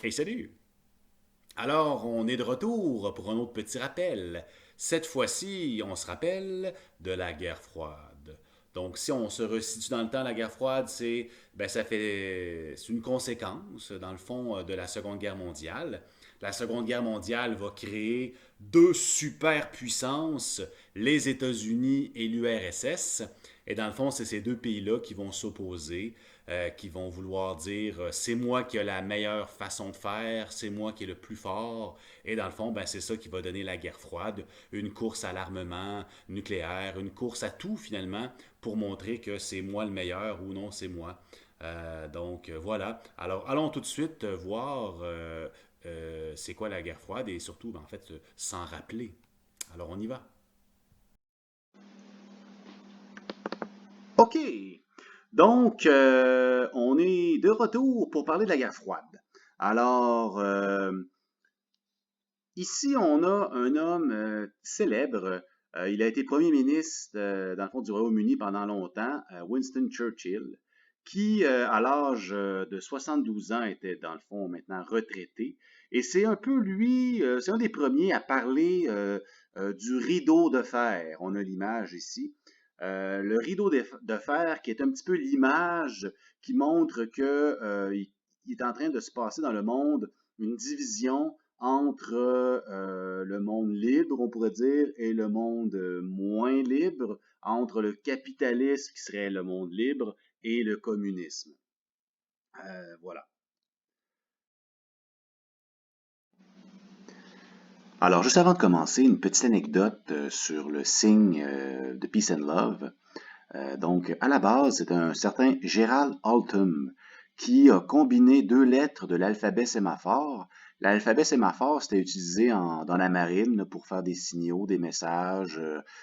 Et salut! Alors, on est de retour pour un autre petit rappel. Cette fois-ci, on se rappelle de la guerre froide. Donc, si on se resitue dans le temps, la guerre froide, c'est une conséquence, dans le fond, de la Seconde Guerre mondiale. La Seconde Guerre mondiale va créer deux superpuissances, les États-Unis et l'URSS. Et dans le fond, c'est ces deux pays-là qui vont s'opposer, qui vont vouloir dire c'est moi qui ai la meilleure façon de faire, c'est moi qui est le plus fort. Et dans le fond, c'est ça qui va donner la guerre froide, une course à l'armement nucléaire, une course à tout finalement pour montrer que c'est moi le meilleur ou non, c'est moi. Voilà. Alors allons tout de suite voir c'est quoi la guerre froide et surtout, en fait, s'en rappeler. Alors on y va. OK. Donc, on est de retour pour parler de la guerre froide. Alors, ici, on a un homme célèbre. Il a été premier ministre, dans le fond, du Royaume-Uni pendant longtemps, Winston Churchill, qui, à l'âge de 72 ans, était, dans le fond, maintenant retraité. Et c'est un peu lui, c'est un des premiers à parler du rideau de fer. On a l'image ici. Le rideau de fer, qui est un petit peu l'image qui montre que il est en train de se passer dans le monde une division entre le monde libre, on pourrait dire, et le monde moins libre, entre le capitalisme, qui serait le monde libre, et le communisme. Voilà. Alors, juste avant de commencer, une petite anecdote sur le signe de Peace and Love. Donc, à la base, c'est un certain Gerald Altum qui a combiné deux lettres de l'alphabet sémaphore. L'alphabet sémaphore, c'était utilisé dans la marine là, pour faire des signaux, des messages.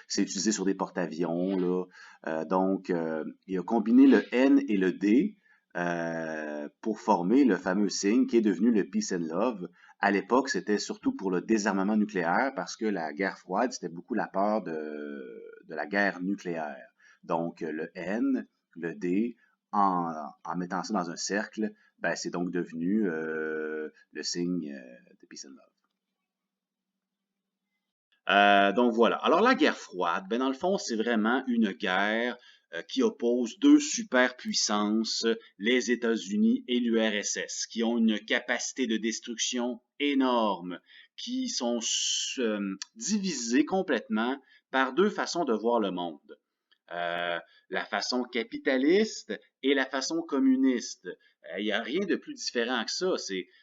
C'est utilisé sur des porte-avions, là. Il a combiné le N et le D pour former le fameux signe qui est devenu le Peace and Love. À l'époque, c'était surtout pour le désarmement nucléaire parce que la guerre froide, c'était beaucoup la peur de la guerre nucléaire. Donc, le N, le D, en mettant ça dans un cercle, c'est donc devenu le signe de Peace and Love. Donc voilà. Alors la guerre froide, dans le fond, c'est vraiment une guerre qui oppose deux superpuissances, les États-Unis et l'URSS, qui ont une capacité de destruction énorme, qui sont divisées complètement par deux façons de voir le monde. La façon capitaliste et la façon communiste. Il n'y a rien de plus différent que ça.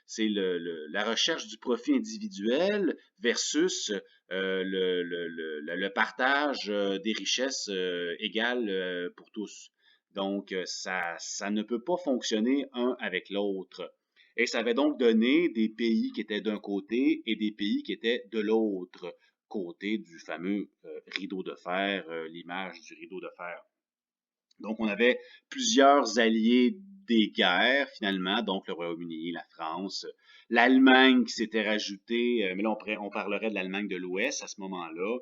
C'est la recherche du profit individuel versus le partage des richesses égales pour tous. Donc, ça ne peut pas fonctionner un avec l'autre. Et ça avait donc donné des pays qui étaient d'un côté et des pays qui étaient de l'autre côté du fameux rideau de fer, l'image du rideau de fer. Donc, on avait plusieurs alliés des guerres, finalement, donc le Royaume-Uni, la France, l'Allemagne qui s'était rajoutée, mais là, on parlerait de l'Allemagne de l'Ouest à ce moment-là,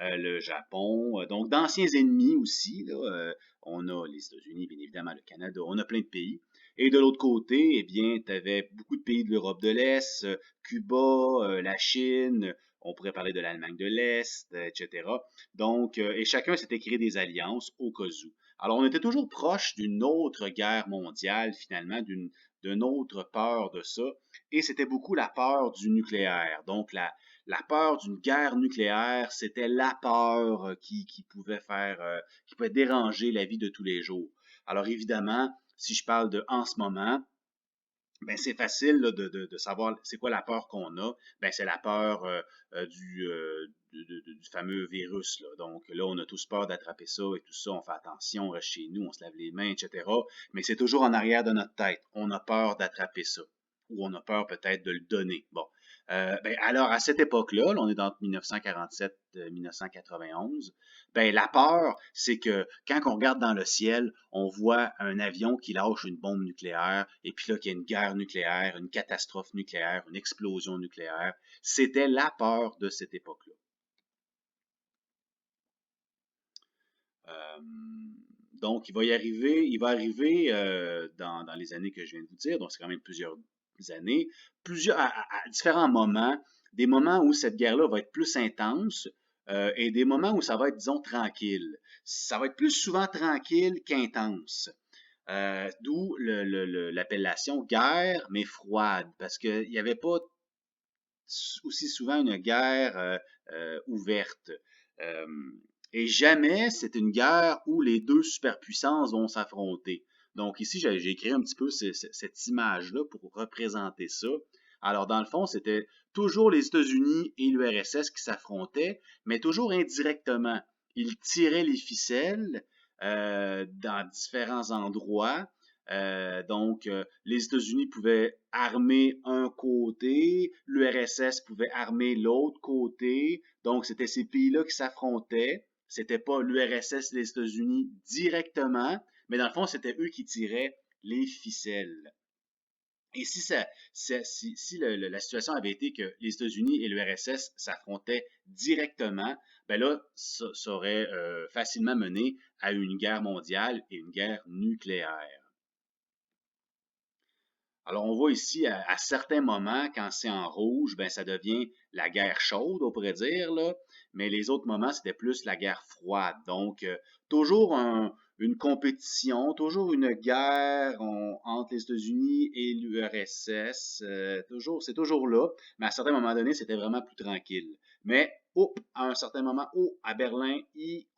le Japon, donc d'anciens ennemis aussi, là, on a les États-Unis, bien évidemment, le Canada, on a plein de pays. Et de l'autre côté, eh bien, tu avais beaucoup de pays de l'Europe de l'Est, Cuba, la Chine, on pourrait parler de l'Allemagne de l'Est, etc. Donc, et chacun s'était créé des alliances au cas où. Alors, on était toujours proche d'une autre guerre mondiale, finalement, d'une autre peur de ça, et c'était beaucoup la peur du nucléaire. Donc, la peur d'une guerre nucléaire, c'était la peur qui pouvait qui pouvait déranger la vie de tous les jours. Alors évidemment, si je parle de en ce moment, c'est facile là, de savoir c'est quoi la peur qu'on a. C'est la peur du fameux virus. Là. Donc là, on a tous peur d'attraper ça et tout ça. On fait attention, on reste chez nous, on se lave les mains, etc. Mais c'est toujours en arrière de notre tête. On a peur d'attraper ça. Ou on a peur peut-être de le donner. Bon. Alors, à cette époque-là, là, on est dans 1947 1991, la peur, c'est que quand on regarde dans le ciel, on voit un avion qui lâche une bombe nucléaire, et puis là, qu'il y a une guerre nucléaire, une catastrophe nucléaire, une explosion nucléaire. C'était la peur de cette époque-là. Euh, donc, il va arriver dans les années que je viens de vous dire, donc c'est quand même années, à différents moments, des moments où cette guerre-là va être plus intense et des moments où ça va être, disons, tranquille. Ça va être plus souvent tranquille qu'intense. D'où l'appellation guerre, mais froide, parce qu'il n'y avait pas aussi souvent une guerre ouverte. Euh, et jamais c'est une guerre où les deux superpuissances vont s'affronter. Donc ici, j'ai écrit un petit peu cette image-là pour représenter ça. Alors dans le fond, c'était toujours les États-Unis et l'URSS qui s'affrontaient, mais toujours indirectement. Ils tiraient les ficelles dans différents endroits. Les États-Unis pouvaient armer un côté, l'URSS pouvait armer l'autre côté. Donc, c'était ces pays-là qui s'affrontaient. C'était pas l'URSS et les États-Unis directement, mais dans le fond, c'était eux qui tiraient les ficelles. Et si la situation avait été que les États-Unis et l'URSS s'affrontaient directement, ben là, ça aurait facilement mené à une guerre mondiale et une guerre nucléaire. Alors, on voit ici, à certains moments, quand c'est en rouge, ben, ça devient la guerre chaude, on pourrait dire, là. Mais les autres moments, c'était plus la guerre froide. Donc, toujours une compétition, toujours une guerre entre les États-Unis et l'URSS. C'est toujours là. Mais à certains moments donnés, c'était vraiment plus tranquille. Mais, à un certain moment, à Berlin,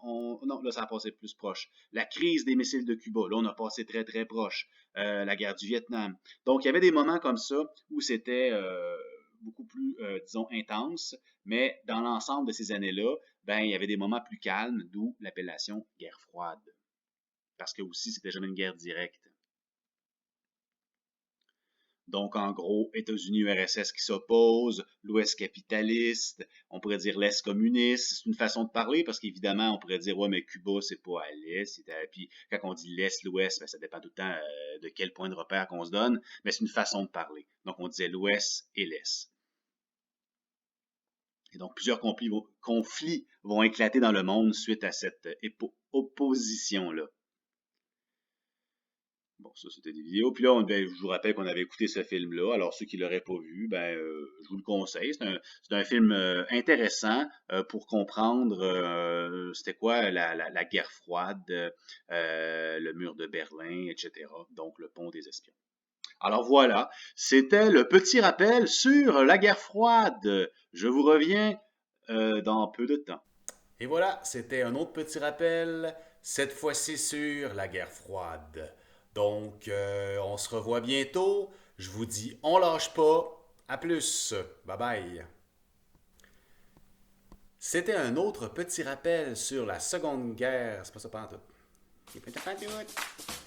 non, là, ça a passé plus proche. La crise des missiles de Cuba, là, on a passé très, très proche. La guerre du Vietnam. Donc, il y avait des moments comme ça où c'était beaucoup plus, disons, intense, mais dans l'ensemble de ces années-là, ben, il y avait des moments plus calmes, d'où l'appellation guerre froide. Parce que aussi, c'était jamais une guerre directe. Donc, en gros, États-Unis-URSS qui s'opposent, l'Ouest capitaliste, on pourrait dire l'Est communiste. C'est une façon de parler parce qu'évidemment, on pourrait dire, ouais, mais Cuba, c'est pas à l'Est. Puis, quand on dit l'Est, l'Ouest, ben, ça dépend tout le temps de quel point de repère qu'on se donne, mais c'est une façon de parler. Donc, on disait l'Ouest et l'Est. Et donc, plusieurs conflits vont éclater dans le monde suite à cette opposition-là. Bon, ça, c'était des vidéos. Puis là, je vous rappelle qu'on avait écouté ce film-là. Alors, ceux qui ne l'auraient pas vu, je vous le conseille. C'est un film intéressant pour comprendre c'était quoi la guerre froide, le mur de Berlin, etc. Donc, le pont des espions. Alors voilà, c'était le petit rappel sur la guerre froide. Je vous reviens dans peu de temps. Et voilà, c'était un autre petit rappel, cette fois-ci sur la guerre froide. Donc, on se revoit bientôt. Je vous dis, on lâche pas. À plus. Bye bye. C'était un autre petit rappel sur la Seconde Guerre. C'est pas ça, pas en tout. C'est pas tout.